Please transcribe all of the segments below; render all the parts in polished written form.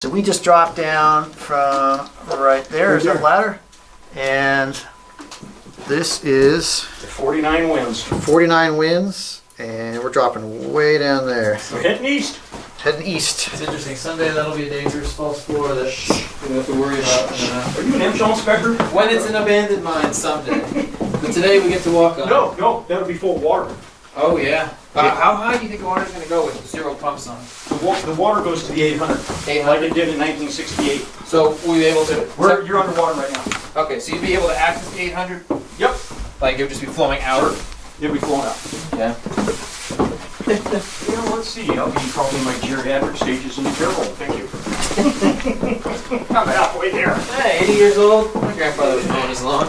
So we just dropped down from right there. Is that ladder? And this is 49 winds. 49 winds, and we're dropping way down there. We're heading east. Heading east. It's interesting. Someday that'll be a dangerous false floor that we have to worry about. Are you an MSHA inspector? When it's an abandoned mine someday. But today we get to walk on. No, that'll be full of water. Oh yeah. How high do you think the water's going to go with zero pumps on? The water goes to the 800, like it did in 1968. So we'll be able to. You're underwater right now. Okay, so you'd be able to access the 800. Yep. Like it would just be flowing out. It'll be flowing out. Yeah. Well, let's see. I'll be probably in my geriatric stages in the care home. Thank you. I'm halfway there. Hey, 80 years old. My grandfather was going as long.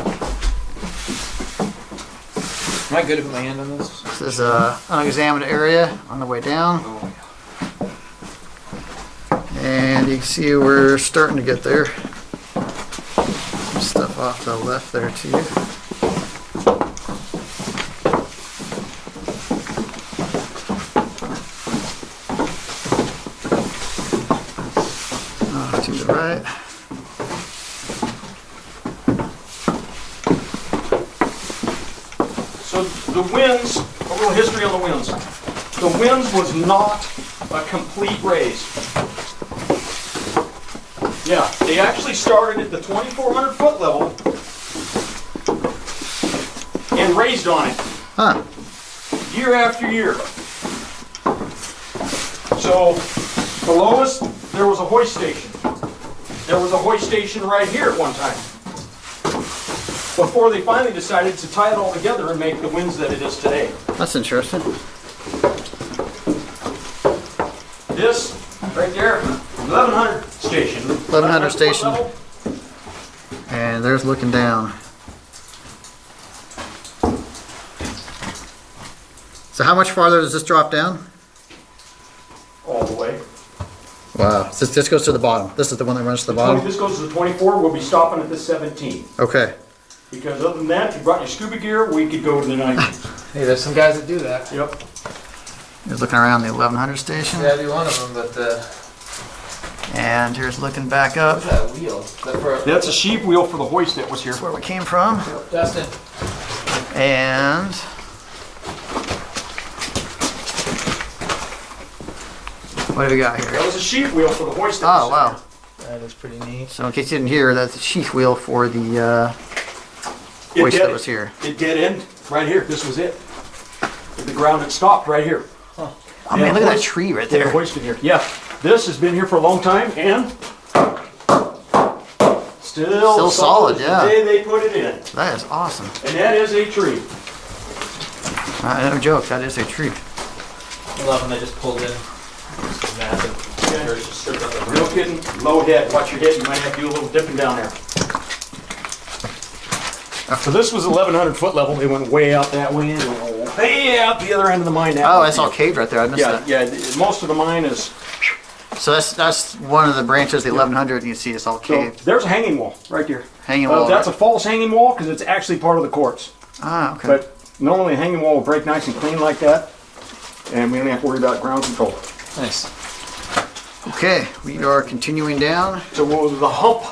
Am I good to put my hand on this? This is an unexamined area on the way down. Oh, And you can see we're starting to get there. Some stuff off to the left there too. Off to the right. So the winds, a little history on the winds. The winds was not a complete raise. Yeah, they actually started at the 2,400 foot level and raised on it Huh. year after year. So the lowest, there was a hoist station. There was a hoist station right here at one time, before they finally decided to tie it all together and make the winds that it is today. That's interesting. This, right there, 1100 station. 1100 station. level. And there's looking down. So how much farther does this drop down? All the way. Wow. So this goes to the bottom. This is the one that runs to the bottom? This goes to the 24, we'll be stopping at the 17. Okay. Because other than that, if you brought your scuba gear, we could go to the 90. Hey, there's some guys that do that. Yep. Here's looking around the 1100 station. Yeah, I'd be one of them, but And here's looking back up. what's that wheel? Is that for That's a sheep wheel for the hoist that was here. That's where we came from. Dustin? And what do we got That here? was a sheep wheel for the hoist that was Oh, wow. That is pretty neat. So in case you didn't hear, that's the sheath wheel for the It hoist dead- that was here. It dead end right here. This was it. The ground had stopped right here. Oh man, look at that tree right They there. hoisted here. Yeah, this has been here for a long time and still solid, yeah. The day they put it in, That is awesome. and that is a tree. No joke, that is a tree. I love when they just pulled in. It's massive. Yeah. There's just stripped up the No kidding. Low head. Watch your head. You might have to do a little dipping down there. So this was 1100 foot level. They went way out that way and way out the other end of the mine. Oh, that's all caved right there. I missed Yeah, that. yeah. Most of the mine is. So that's one of the branches, the 1100, and you see it's all So caved. there's a hanging wall right there. Hanging wall. That's a false hanging wall because it's actually part of the quartz. Ah, okay. But normally a hanging wall will break nice and clean like that, and we don't have to worry about ground control. Nice. Okay, we are continuing down, So what was the hump?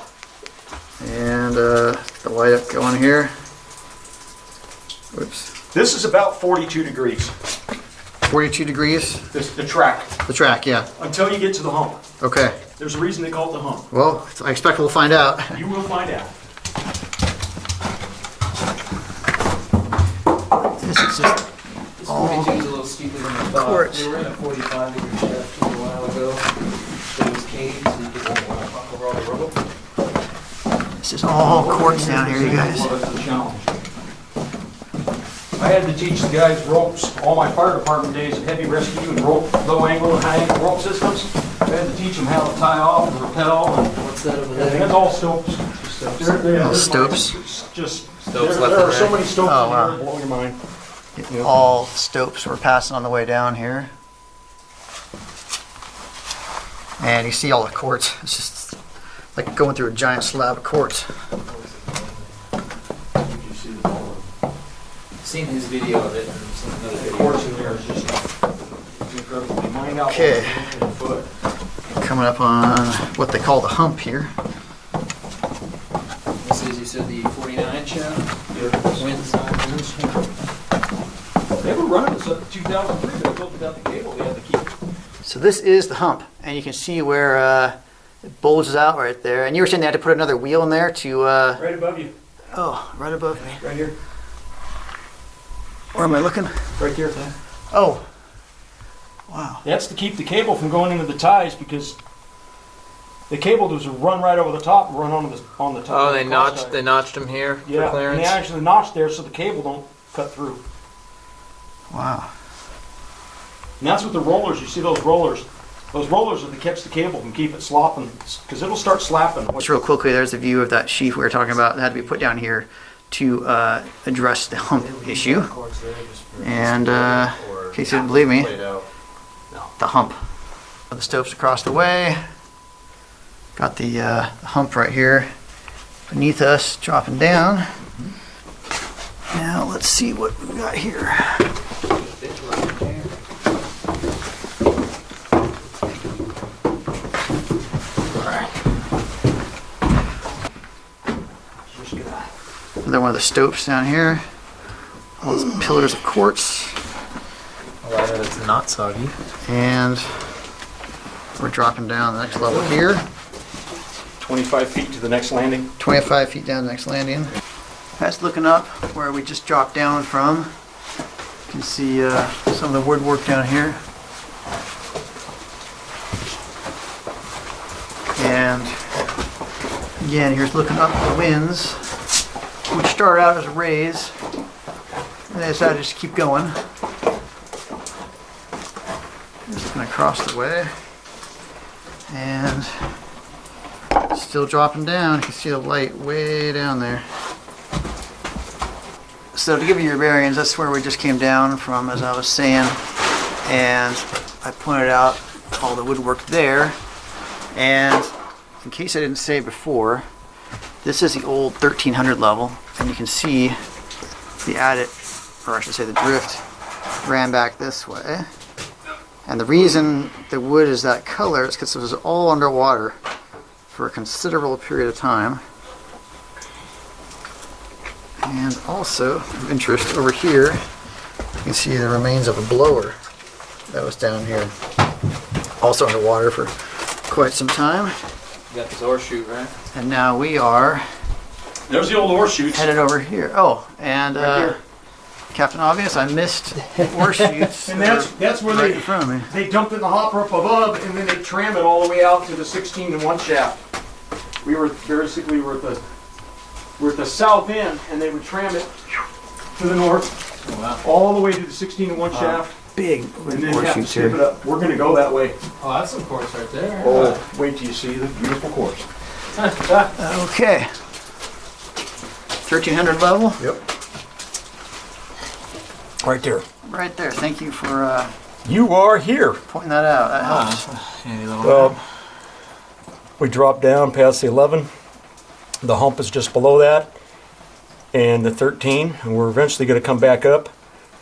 and the light up going here. Whoops. This is about 42 degrees. 42 degrees. The track The track, yeah. until you get to the hump. Okay. There's a reason they call it the hump. Well, I expect we'll find out. You will find out. This is just This 42 is a little steeper than I thought. quartz. We were in a 45 degree shaft a while ago. It was caved, so you could walk over all the rubble. It's just all quartz down here, you guys. Well, that's the challenge. I had to teach the guys ropes, all my fire department days of heavy rescue and rope, low angle and high angle rope systems. I had to teach them how to tie off and rappel, and What's that over everything. there? It's all stopes. Oh, stopes? Just, Stopes there left are and so right. many stopes Oh, in wow. here, it'll blow your mind. Yeah. All stopes we're passing on the way down here. And you see all the quartz. It's just like going through a giant slab of quartz. I've seen his video of it and seen another The video. quartz in there is just incredible. Mine out Okay. a foot. Come coming up on what they call the hump here. This is, you said, the 49 shaft? Winze. They were running this up to 2003, but I built without the cable. They had to keep. So this is the hump, and you can see where it bulges out right there. And you were saying they had to put another wheel in there to... Right above you. Oh, right above me. Right here. Where am I looking? Right there. Oh. Wow. That's to keep the cable from going into the ties because the cable does run right over the top, run on the top. Oh, they of the cross notched. tie. They notched them here Yeah, for and clearance. they actually notched there so the cable don't cut through. Wow. And that's what the rollers. You see those rollers? Those rollers are to catch the cable and keep it slopping because it'll start slapping. Just real quickly, there's a view of that sheaf we were talking about that had to be put down here to address the hump issue. And in case you didn't believe me, the hump. The stove's across the way. Got the hump right here beneath us, dropping down. Now let's see what we got here. Another one of the stopes down here. All those pillars of quartz. A ladder that's not soggy. And we're dropping down the next level here. 25 feet to the next landing. 25 feet down the next landing. That's looking up where we just dropped down from. You can see some of the woodwork down here. And again, here's looking up the Winze, which started out as a raise, and they decided to just keep going. Just looking across the way, and still dropping down. You can see the light way down there. So to give you your bearings, that's where we just came down from, as I was saying, and I pointed out all the woodwork there. And in case I didn't say before, this is the old 1300 level, and you can see the adit, or I should say the drift, ran back this way. And the reason the wood is that color is because it was all underwater for a considerable period of time. And also, of interest, over here, you can see the remains of a blower that was down here. Also underwater for quite some time. You got this ore chute, right? And now we are There's the old ore chutes. headed over here. Oh, and Right here. Captain Obvious, I missed the ore chutes. And that's where right in front of me. they dumped it in the hopper up above, and then they tram it all the way out to the 16-to-1 shaft. We were basically at the south end, and they would tram it to the north, Wow. all the way to the 16-to-1 shaft, Big and then ore have to chutes skip it here. up. We're going to go that way. Oh, that's some quartz right there. Oh, wait till you see the beautiful course. Okay. 1300 level. Yep. Right there. Right there. Thank you for You are here. pointing that out. That helps. Handy little Well, we dropped down past the 11. The hump is just below that, and the 13. And we're eventually going to come back up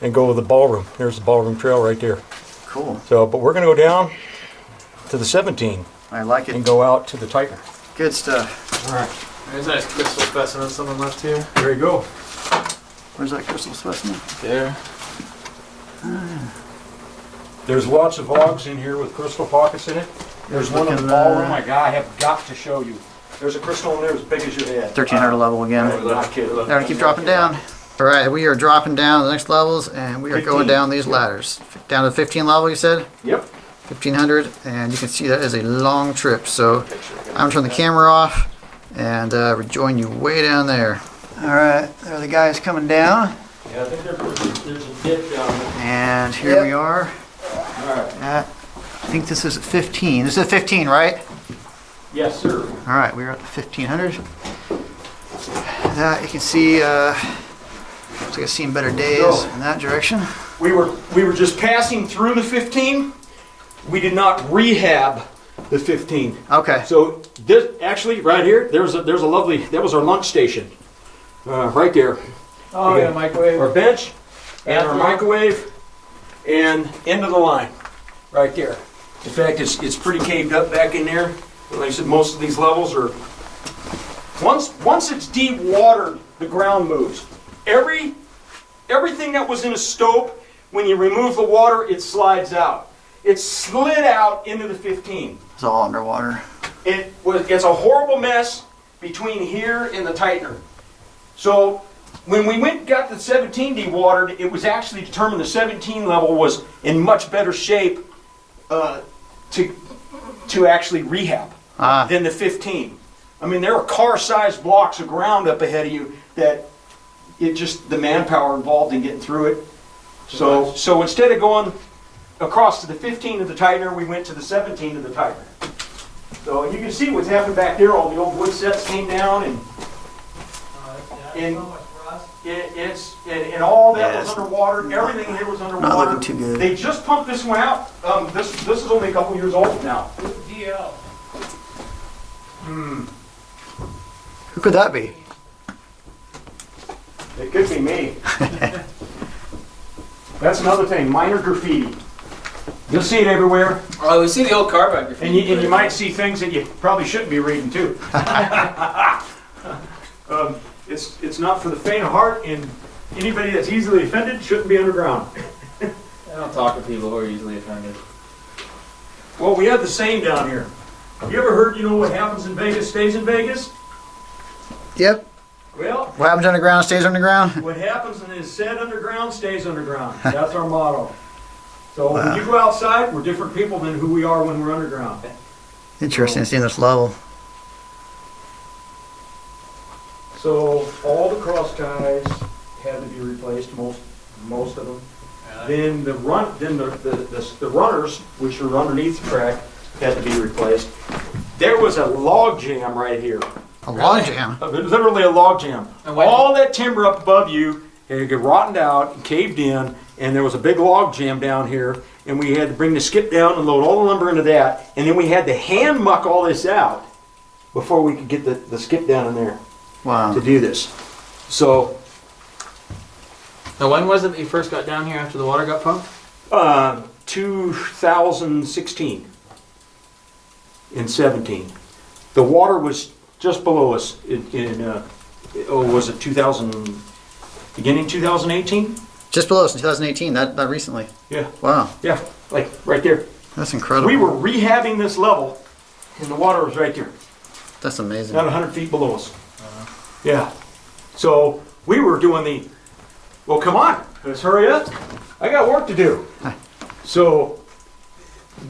and go to the ballroom. There's the ballroom trail right there. Cool. So, but we're going to go down to the 17 I like and it. go out to the tightener. Good stuff. All right. There's a nice crystal specimen someone left here. There you go. Where's that crystal specimen? There. There's lots of logs in here with crystal pockets in it. There's one in the Looking, ballroom. I have got to show you. There's a crystal in there as big as your head. 1300 level again. Not kidding. Now we keep dropping down. All right, we are dropping down the next levels, and we are 15. going down these ladders. Down to 15 level, you said? Yep. 1500, and you can see that is a long trip. So I'm gonna turn the camera off and rejoin you way down there. All right, there are the guys coming down, Yeah, I think there's a dip down there. and here we are All right. at, I think this is 15. This is 15, right? Yes, sir. All right, we're at the 1500. That you can see, looks like I've seen better days in that direction. We were just passing through the 15. We did not rehab the 15. Okay. So this actually right here, there's a lovely, that was our lunch station. Right there. Oh, Okay. yeah, microwave. Our bench and our microwave and end of the line. Right there. In fact, it's pretty caved up back in there. Like I said, most of these levels are, once it's deep watered, the ground moves. Everything that was in a stope, when you remove the water, it slides out. It slid out into the 15. It's all underwater. It's a horrible mess between here and the tightener. So when we got the 17 dewatered, it was actually determined the 17 level was in much better shape to actually rehab than the 15. I mean, there are car-sized blocks of ground up ahead of you that the manpower involved in getting through it. So instead of going across to the 15 of the tightener, we went to the 17 of the tightener. So you can see what's happened back there. All the old wood sets came down, and all that was underwater. Everything here was underwater. Not looking too good. They just pumped this one out. This is only a couple years old now. DL. Who could that be? It could be me. That's another thing, minor graffiti. You'll see it everywhere, Oh, we see the old carbide graffiti. and you might see things that you probably shouldn't be reading too. It's not for the faint of heart, and anybody that's easily offended shouldn't be underground. I don't talk to people who are easily offended. Well, we have the same down here. Have you ever heard, what happens in Vegas stays in Vegas? Yep. Well, What happens underground stays underground. what happens and is said underground stays underground. That's our motto. So when you go outside, we're different people than who we are when we're underground. Interesting seeing this level. So all the cross ties had to be replaced, most of them. Then the runners, which are underneath the track, had to be replaced. There was a log jam right here. A log jam. Literally a log jam. And why- All that timber up above you had got rotted out and caved in, and there was a big log jam down here, and we had to bring the skip down and load all the lumber into that, and then we had to hand muck all this out before we could get the skip down in there Wow. to do this. So, Now, when was it that you first got down here after the water got pumped? 2016 and 17. The water was just below us was it 2000, beginning 2018? Just below us in 2018. That recently. Yeah, Wow. yeah, like right there. That's incredible. We were rehabbing this level, and the water was right there, That's amazing. not 100 feet below us. Yeah. So we were doing well, come on, let's hurry up. I got work to do. So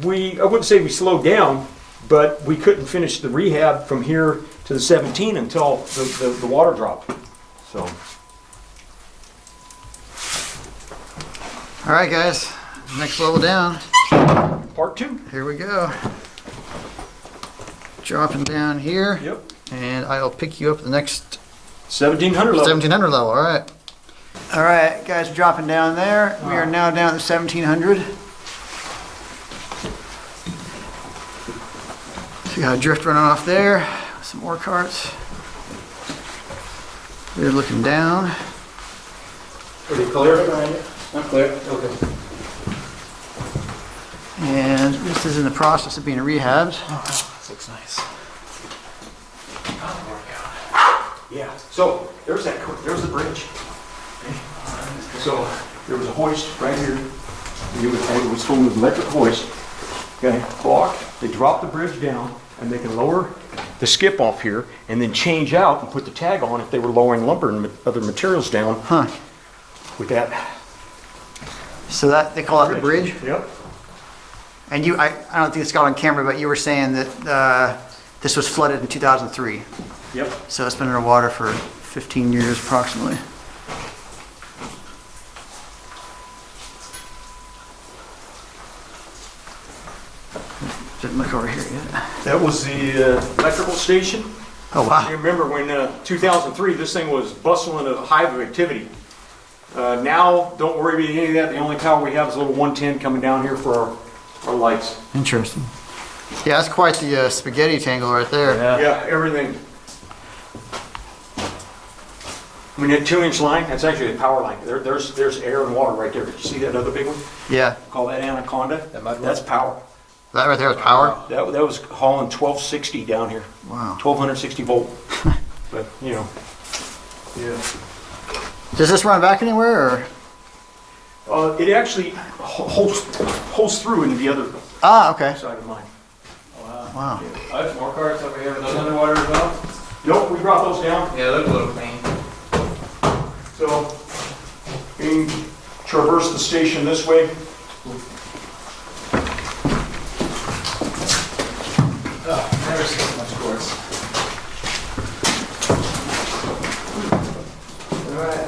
I wouldn't say we slowed down, but we couldn't finish the rehab from here to the 17 until the water dropped. So. All right, guys. Next level down. Part 2. Here we go. Dropping down here. Yep. And I'll pick you up at the next 1700 level. 1700 level. All right. All right, guys, dropping down there. We are now down to 1700. So we got a drift running off there. Some ore carts. We're looking down. Are they clear? I'm clear. Okay. And this is in the process of being rehabbed. This looks nice. Yeah. So there's the bridge. So there was a hoist right here. It was told it was an electric hoist. Okay, block. They drop the bridge down, and they can lower the skip off here, and then change out and put the tag on if they were lowering lumber and other materials down Huh. with that. So that they call it the bridge. Yep. And I don't think it's got on camera, but you were saying that this was flooded in 2003. Yep. So it's been underwater for 15 years approximately. Didn't look over here yet. That was the electrical station. Oh, You wow. remember when 2003, this thing was bustling a hive of activity. Now, don't worry about any of that. The only power we have is a little 110 coming down here for our lights. Interesting. Yeah, that's quite the spaghetti tangle right there. Yeah, everything. I mean, that 2-inch line, that's actually a power line. There's air and water right there. Did you see that other big one? Yeah. Call that anaconda. That mud one? That's power. That right there was power? That was hauling 1260 down here. Wow. 1260 volt. But, you know. Yeah. Does this run back anywhere, or? It actually holds through into the other Ah, okay. side of mine. Wow. Oh, there's more carts over here. Are those underwater as well? Nope, we brought those down. Yeah, they look a little clean. So, we can traverse the station this way. Oh, never seen so much quartz.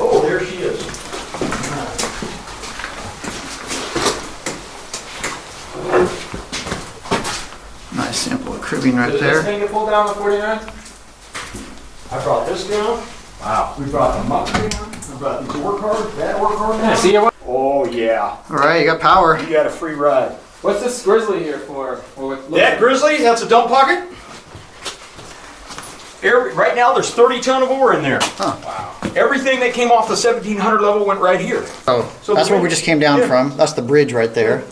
Oh, there she is. Nice sample of cribbing right Does this there. thing get pulled down with 49? I brought this down. Wow. We brought the muck down. We brought the door card, that door card down. See you. Oh, yeah. All right, you got power. You got a free ride. What's this grizzly here for? Or what looks That like- grizzly, that's a dump pocket. Right now, there's 30 ton of ore in there. Wow. Everything that came off the 1700 level went right here. Oh, So that's the where we wind- just came down yeah. from. That's the bridge right there.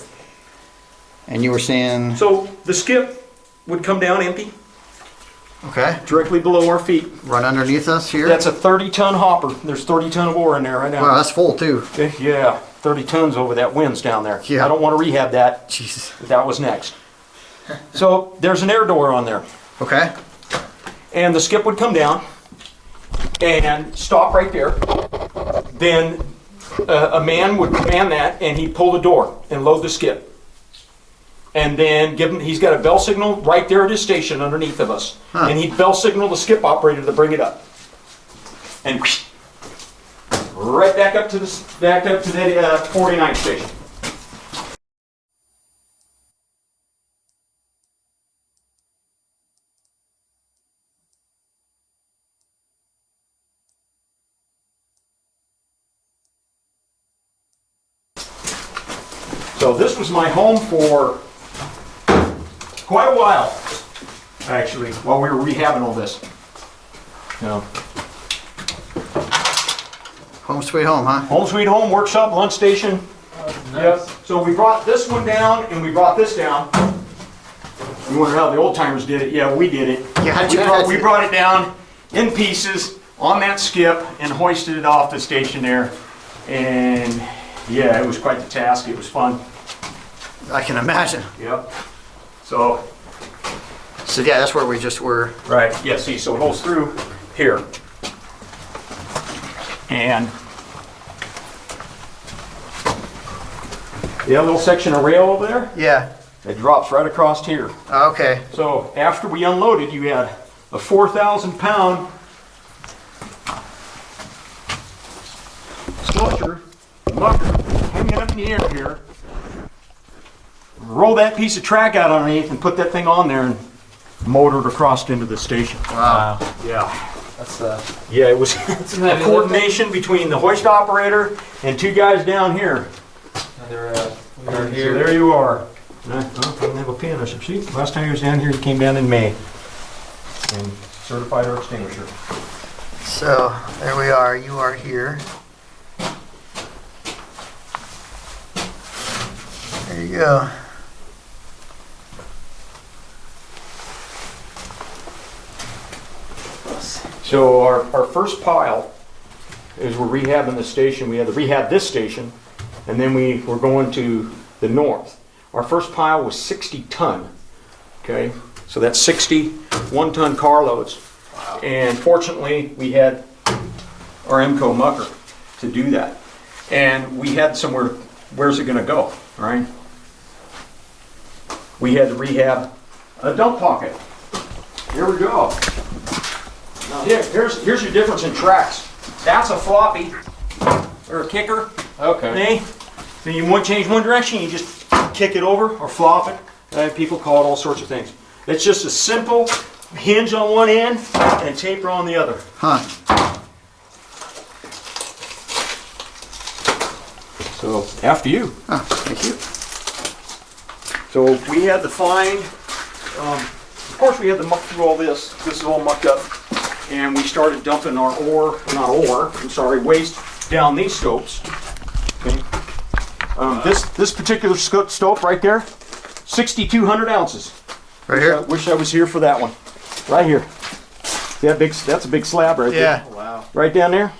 And you were saying, So the skip would come down empty, okay, directly below our feet. run underneath us here. That's a 30 ton hopper. There's 30 ton of ore in there right now. Wow, that's full too. Okay, yeah, 30 tons over that Winze down there. Yeah. I don't want to rehab that. Jesus. That was next. So there's an air door on there. Okay. And the skip would come down and stop right there. Then a man would man that and he'd pull the door and load the skip. And then he's got a bell signal right there at his station underneath of us. Huh. And he'd bell signal the skip operator to bring it up. And right back up to that 49th station. So this was my home for quite a while, actually, while we were rehabbing all this. You know, Home sweet home, huh? home sweet home, workshop, lunch station. Yep. So we brought this one down and we brought this down. You wonder how the old timers did it? Yeah, we did it. Yeah, how'd We you brought, guys- we brought it down in pieces on that skip and hoisted it off the station there. And yeah, it was quite the task. It was fun. I can imagine. Yep. So, So yeah, that's where we just were. right, yeah, see, so it holds through here. And the little section of rail over there, Yeah. it drops right across here. Okay. So after we unloaded, you had a 4,000 pound structure, mucker, hanging up in the air here. Roll that piece of track out underneath and put that thing on there and motor it across into the station. Wow. Yeah. That's Yeah, it was some a heavy coordination between the hoist operator and two guys down here. we were So here. there you are. And I don't have a pin. I said, see, last time he was down here, he came down in May and certified our extinguisher. So there we are. You are here. There you go. So our first pile is we're rehabbing the station. We had to rehab this station, and then we were going to the north. Our first pile was 60 ton. Okay, so that's 60 one-ton carloads. And fortunately, we had our MCO mucker to do that. And we had somewhere, where's it going to go, right? We had to rehab a dump pocket. Here we go. Now here's your difference in tracks. That's a floppy or a kicker. Okay. Okay? So you want to change one direction, you just kick it over or flop it. People call it all sorts of things. It's just a simple hinge on one end and taper on the other. Huh. So after you. Oh, thank you. So we had to find, of course we had to muck through all this. This is all mucked up. And we started dumping our waste down these stopes. Okay. This particular stope right there, 6,200 ounces. Right I here? wish I was here for that one. Right here. Yeah, that's a big slab right Yeah. there. Wow. Right down there.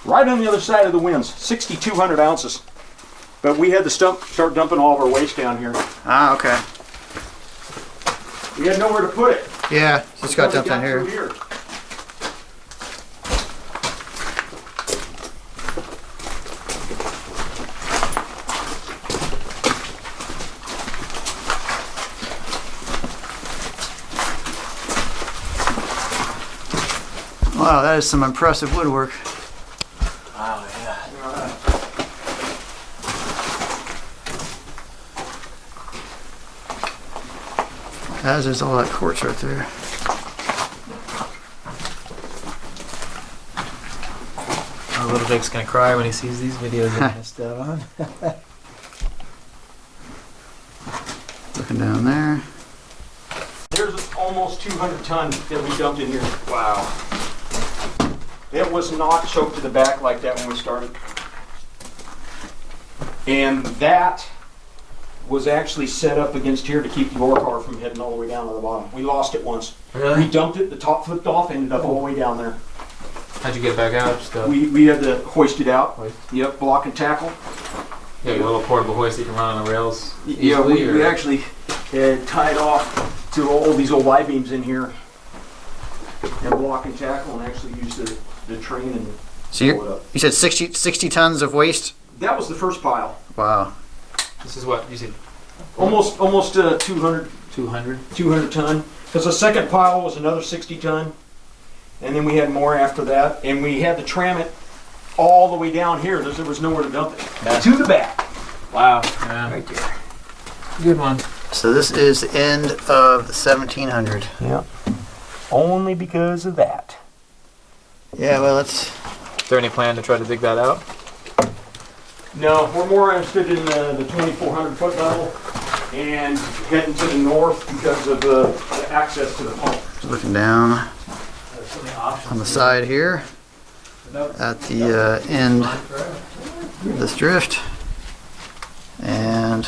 Right on the other side of the Winze. 6,200 ounces. But we had to start dumping all of our waste down here. Ah, okay. We had nowhere to put it. Yeah, just got dumped down Through here. Wow, that is some impressive woodwork. Wow, yeah. As is all that quartz right there. Oh, little Jake's gonna cry when he sees these videos and this stuff on. Looking down there. There's almost 200 ton that we dumped in here. Wow. It was not choked to the back like that when we started. And that was actually set up against here to keep the ore car from heading all the way down to the bottom. We lost it once. Really? We dumped it, the top flipped off, ended up all the way down there. How'd you get it back out? Just We had to hoist it out. Hoist? Yep, block and tackle. yeah, your little portable hoist that you can run on the rails. Yeah, easily, we or- actually had tied off to all these old Y-beams in here and block and tackle and actually used the train and So pull it up. you said 60 tons of waste? That was the first pile. Wow. This is what you said. Almost 200 200. ton. Because the second pile was another 60 ton. And then we had more after that. And we had to tram it all the way down here. There was nowhere to dump it. Yeah. To the back. Wow. Yeah. Right there. Good one. So this is the end of the 1700. Yeah. Only because of that. Yeah, well, let's... Is there any plan to try to dig that out? No, we're more interested in the 2,400 foot level and heading to the north because of the access to the pump. looking down There's so many options. on the side here at the end of this drift. And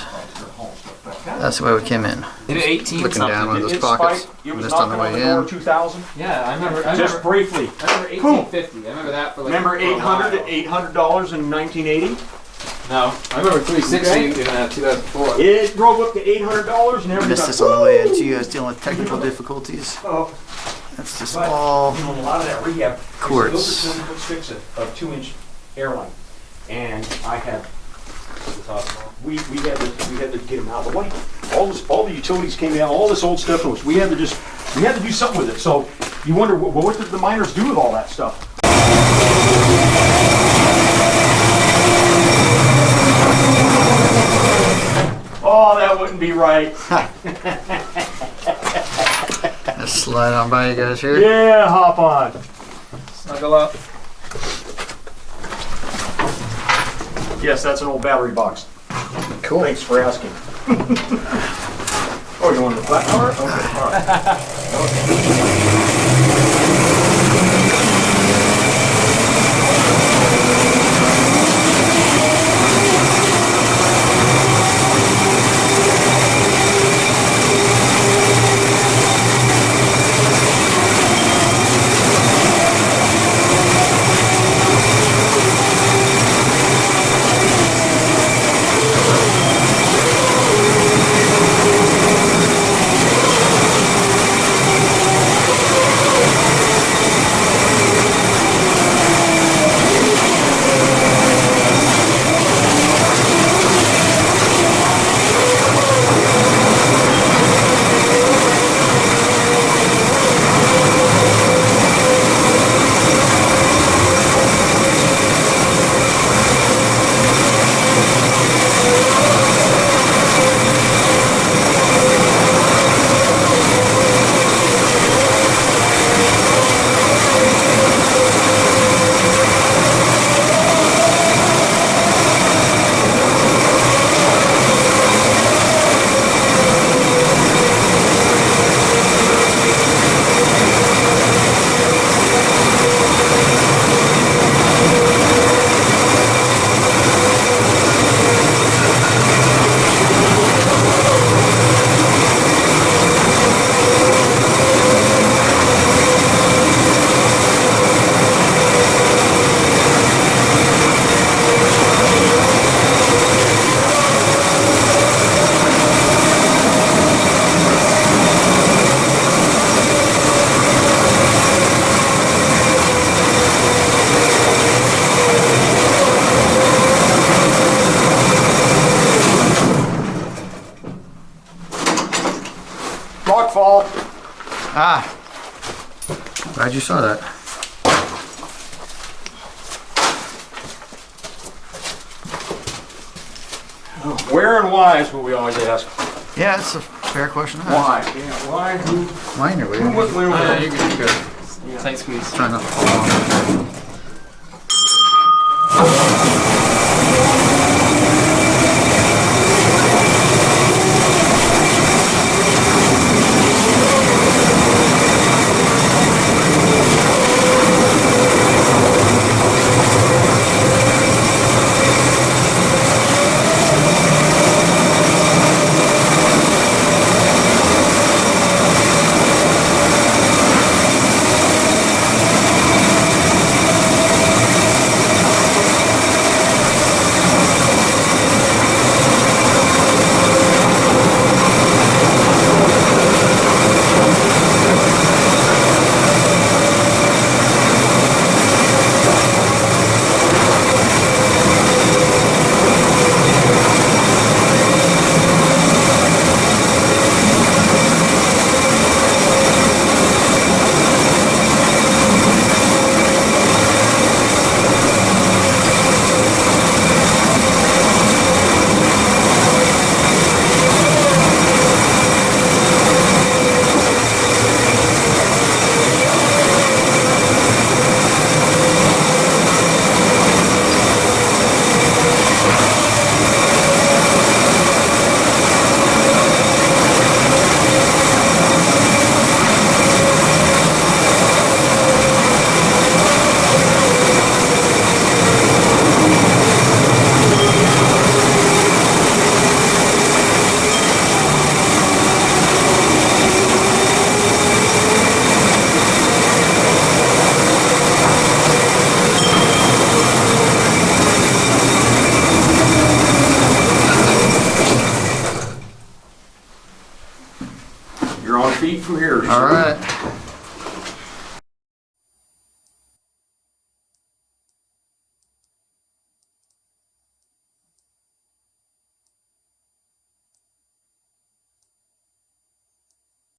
that's the way we came in. They did 18 Looking something. down one of those It pockets. spiked. It was Missed on the knocking on way the door in. 2,000. Yeah, I remember. Just briefly. I remember 1850. I remember that for like. Remember for a while. $800 in 1980? No, I remember 360 Okay. in 2004. It drove up to $800 and everything. Missed this on the way in too. You guys dealing with technical difficulties. Oh, That's just but, all. you know, a lot of that rehab. Quartz. Those are 20-foot sticks of 2-inch airline, and I had we had to get them out of the way. All the utilities came down. All this old stuff was. We had to do something with it. So you wonder what did the miners do with all that stuff? Oh, that wouldn't be right. Just slide on by you guys here. Yeah, hop on. Snuggle up. Yes, that's an old battery box. Cool. Thanks for asking. Oh, you want the flat power? Okay, all right. Glad you saw that. Where and why is what we always ask. Yeah, it's a fair question. Why? Yeah, why? Who? Mine or Who? What? When? Oh, yeah, Where? you're good, you're good. Tight squeeze. Trying not to fall off. You're on feet from here. All right.